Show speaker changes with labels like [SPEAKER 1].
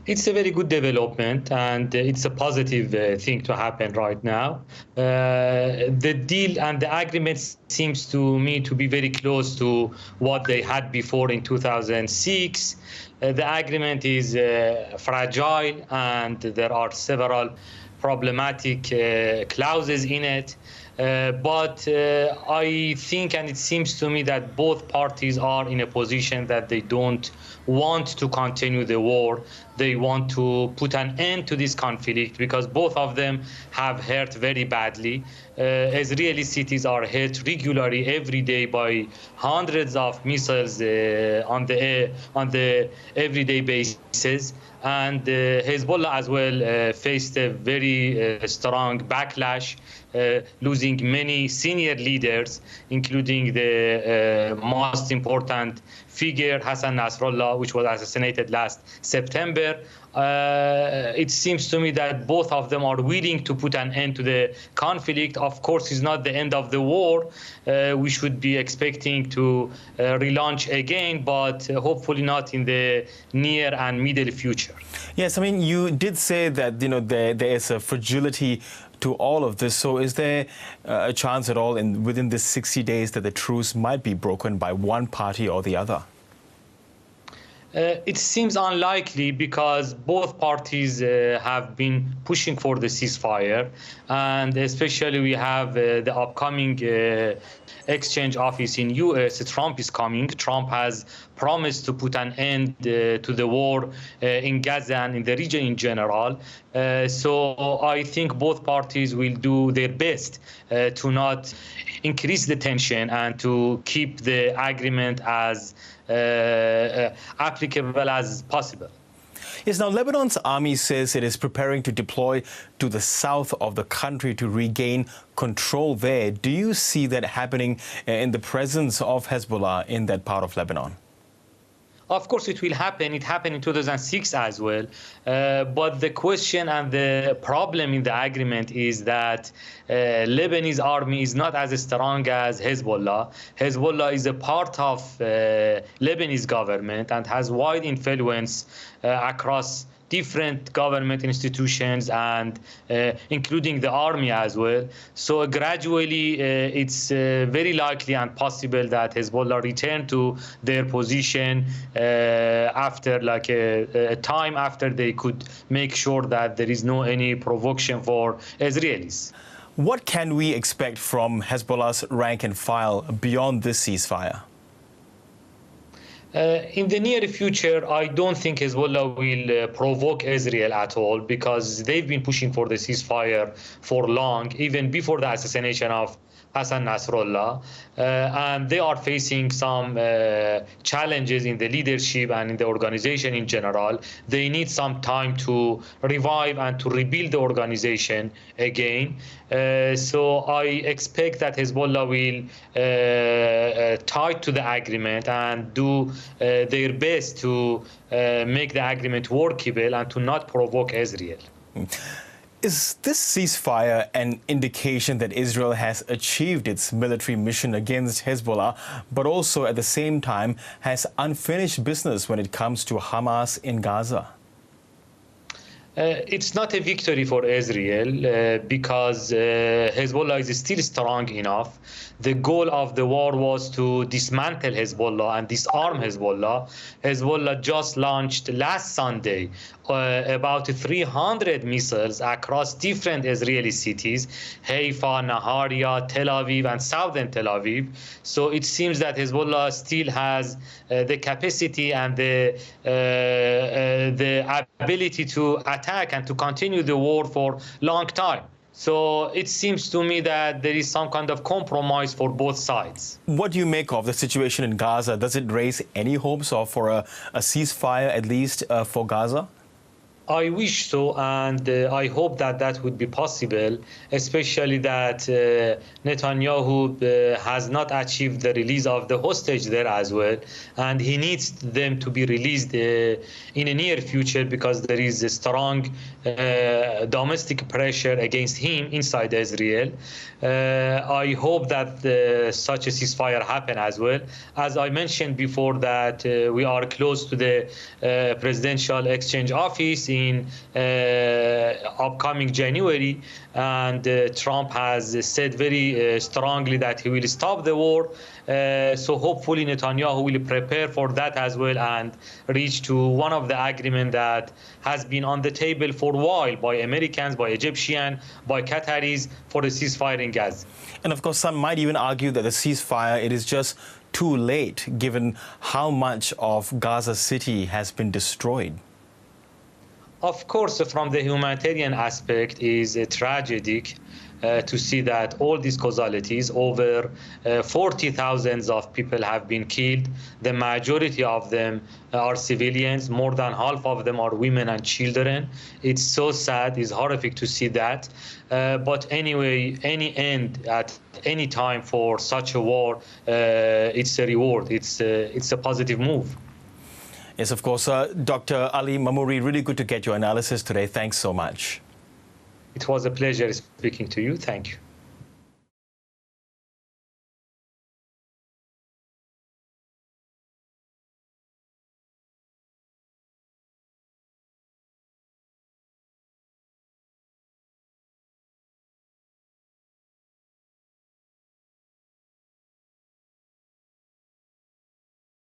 [SPEAKER 1] It's a very good development, and it's a positive thing to happen right now. The deal and the agreement seems to me to be very close to what they had before in 2006. The agreement is fragile, and there are several problematic clauses in it. But I think, and it seems to me, that both parties are in a position that they don't want to continue the war. They want to put an end to this conflict because both of them have hurt very badly. Israeli cities are hit regularly every day by hundreds of missiles on the everyday basis. And Hezbollah as well faced a very strong backlash, losing many senior leaders, including the most important figure, Hassan Nasrallah, which was assassinated last September. It seems to me that both of them are willing to put an end to the conflict. Of course, it's not the end of the war. We should be expecting to relaunch again, but hopefully not in the near and middle future.
[SPEAKER 2] Yes, I mean, you did say that, there is a fragility to all of this. So is there a chance at all within this 60 days that the truce might be broken by one party or the other?
[SPEAKER 1] It seems unlikely because both parties have been pushing for the ceasefire, and especially we have the upcoming exchange office in US. Trump is coming. Trump has promised to put an end to the war in Gaza and in the region in general. So I think both parties will do their best to not increase the tension and to keep the agreement as applicable as possible.
[SPEAKER 2] Yes, now Lebanon's army says it is preparing to deploy to the south of the country to regain control there. Do you see that happening in the presence of Hezbollah in that part of Lebanon?
[SPEAKER 1] Of course, it will happen. It happened in 2006 as well. But the question and the problem in the agreement is that Lebanese army is not as strong as Hezbollah. Hezbollah is a part of Lebanese government and has wide influence across different government institutions and including the army as well. So gradually it's very likely and possible that Hezbollah return to their position after like a time after they could make sure that there is no any provocation for Israelis.
[SPEAKER 2] What can we expect from Hezbollah's rank and file beyond this ceasefire?
[SPEAKER 1] In the near future, I don't think Hezbollah will provoke Israel at all because they've been pushing for the ceasefire for long, even before the assassination of Hassan Nasrallah, and they are facing some challenges in the leadership and in the organization in general. They need some time to revive and to rebuild the organization again. So I expect that Hezbollah will tie to the agreement and do their best to make the agreement workable and to not provoke Israel.
[SPEAKER 2] Is this ceasefire an indication that Israel has achieved its military mission against Hezbollah, but also at the same time has unfinished business when it comes to Hamas in Gaza?
[SPEAKER 1] It's not a victory for Israel because Hezbollah is still strong enough. The goal of the war was to dismantle Hezbollah and disarm Hezbollah. Hezbollah just launched last Sunday about 300 missiles across different Israeli cities, Haifa, Naharia, Tel Aviv, and southern Tel Aviv. So it seems that Hezbollah still has the capacity and the ability to attack and to continue the war for a long time. So it seems to me that there is some kind of compromise for both sides.
[SPEAKER 2] What do you make of the situation in Gaza? Does it raise any hopes for a ceasefire, at least for Gaza?
[SPEAKER 1] I wish so, and I hope that that would be possible, especially that Netanyahu has not achieved the release of the hostage there as well, and he needs them to be released in a near future because there is a strong domestic pressure against him inside Israel. I hope that such a ceasefire happen as well. As I mentioned before, that we are close to the presidential exchange office in upcoming January, and Trump has said very strongly that he will stop the war. So hopefully Netanyahu will prepare for that as well and reach to one of the agreement that has been on the table for a while by Americans, by Egyptians, by Qataris for the ceasefire in Gaza.
[SPEAKER 2] And of course, some might even argue that the ceasefire, it is just too late given how much of Gaza City has been destroyed.
[SPEAKER 1] Of course, from the humanitarian aspect, is tragic to see that all these casualties, over 40,000 of people have been killed. The majority of them are civilians. More than half of them are women and children. It's so sad. It's horrific to see that. But anyway, any end at any time for such a war, it's a reward. It's a positive move.
[SPEAKER 2] Yes, of course. Dr. Ali Mamouri, really good to get your analysis today. Thanks so much.
[SPEAKER 1] It was a pleasure speaking to you. Thank you.